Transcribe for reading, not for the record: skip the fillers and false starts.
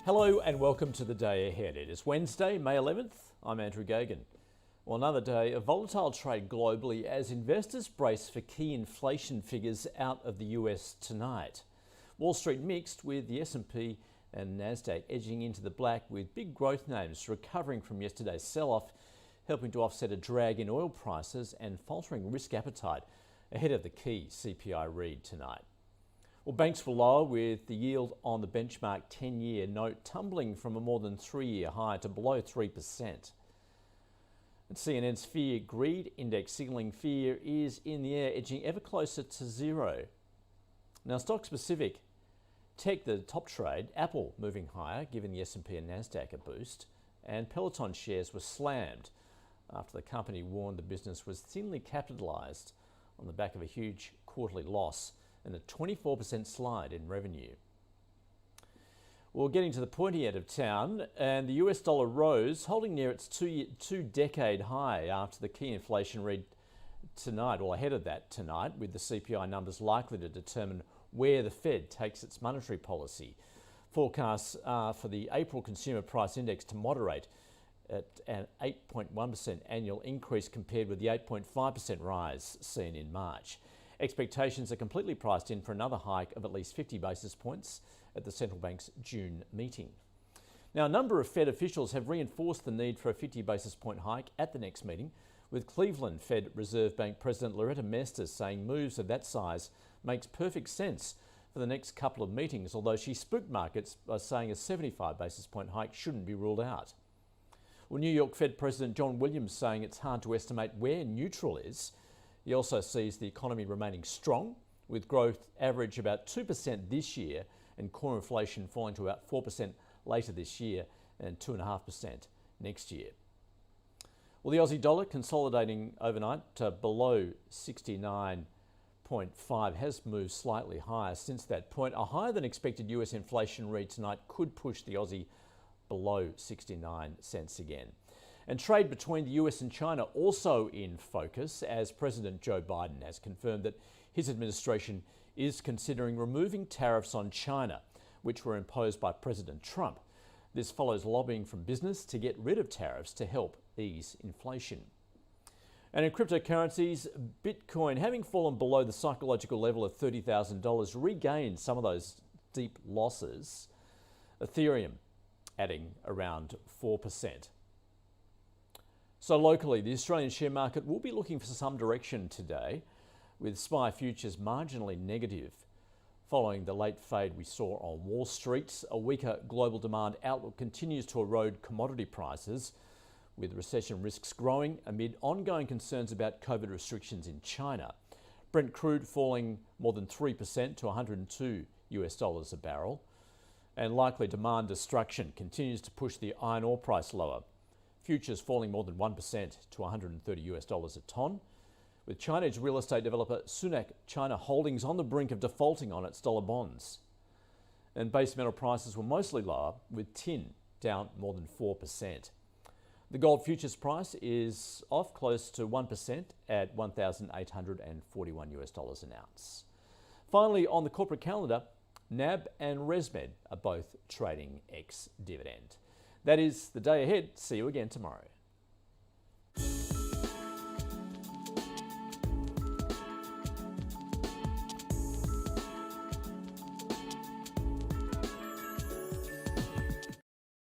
Hello and welcome to the day ahead. It is Wednesday, May 11th. I'm Andrew Gagan. Well, another day of volatile trade globally as investors brace for key inflation figures out of the US tonight. Wall Street mixed with the S&P and Nasdaq edging into the black with big growth names recovering from yesterday's sell-off, helping to offset a drag in oil prices and faltering risk appetite ahead of the key CPI read tonight. Well, banks were lower with the yield on the benchmark 10-year note tumbling from a more than 3-year high to below 3%. And CNN's fear greed index signalling fear is in the air, edging ever closer to zero. Now, stock specific, tech the top trade, Apple moving higher, giving the S&P and Nasdaq a boost, and Peloton shares were slammed after the company warned the business was thinly capitalized on the back of a huge quarterly loss and a 24% slide in revenue. Well, getting to the pointy end of town, and the US dollar rose, holding near its two-decade high after the key inflation read tonight, or ahead of that tonight, with the CPI numbers likely to determine where the Fed takes its monetary policy. Forecasts are for the April Consumer Price Index to moderate at an 8.1% annual increase compared with the 8.5% rise seen in March. Expectations are completely priced in for another hike of at least 50 basis points at the central bank's June meeting. Now, a number of Fed officials have reinforced the need for a 50 basis point hike at the next meeting, with Cleveland Fed Reserve Bank President Loretta Mester saying moves of that size makes perfect sense for the next couple of meetings, although she spooked markets by saying a 75 basis point hike shouldn't be ruled out. Well, New York Fed President John Williams saying it's hard to estimate where neutral is. He also sees the economy remaining strong, with growth average about 2% this year and core inflation falling to about 4% later this year and 2.5% next year. Well, the Aussie dollar consolidating overnight to below 69.5 has moved slightly higher since that point. A higher than expected US inflation read tonight could push the Aussie below 69 cents again. And trade between the US and China also in focus, as President Joe Biden has confirmed that his administration is considering removing tariffs on China, which were imposed by President Trump. This follows lobbying from business to get rid of tariffs to help ease inflation. And in cryptocurrencies, Bitcoin, having fallen below the psychological level of $30,000, regained some of those deep losses. Ethereum adding around 4%. So locally, the Australian share market will be looking for some direction today, with SPI futures marginally negative. Following the late fade we saw on Wall Street, a weaker global demand outlook continues to erode commodity prices, with recession risks growing amid ongoing concerns about COVID restrictions in China. Brent crude falling more than 3% to $102 a barrel, and likely demand destruction continues to push the iron ore price lower. Futures falling more than 1% to $130 a tonne, with Chinese real estate developer Sunac China Holdings on the brink of defaulting on its dollar bonds. And base metal prices were mostly lower, with tin down more than 4%. The gold futures price is off close to 1% at $1,841 an ounce. Finally, on the corporate calendar, NAB and ResMed are both trading ex-dividend. That is the day ahead. See you again tomorrow.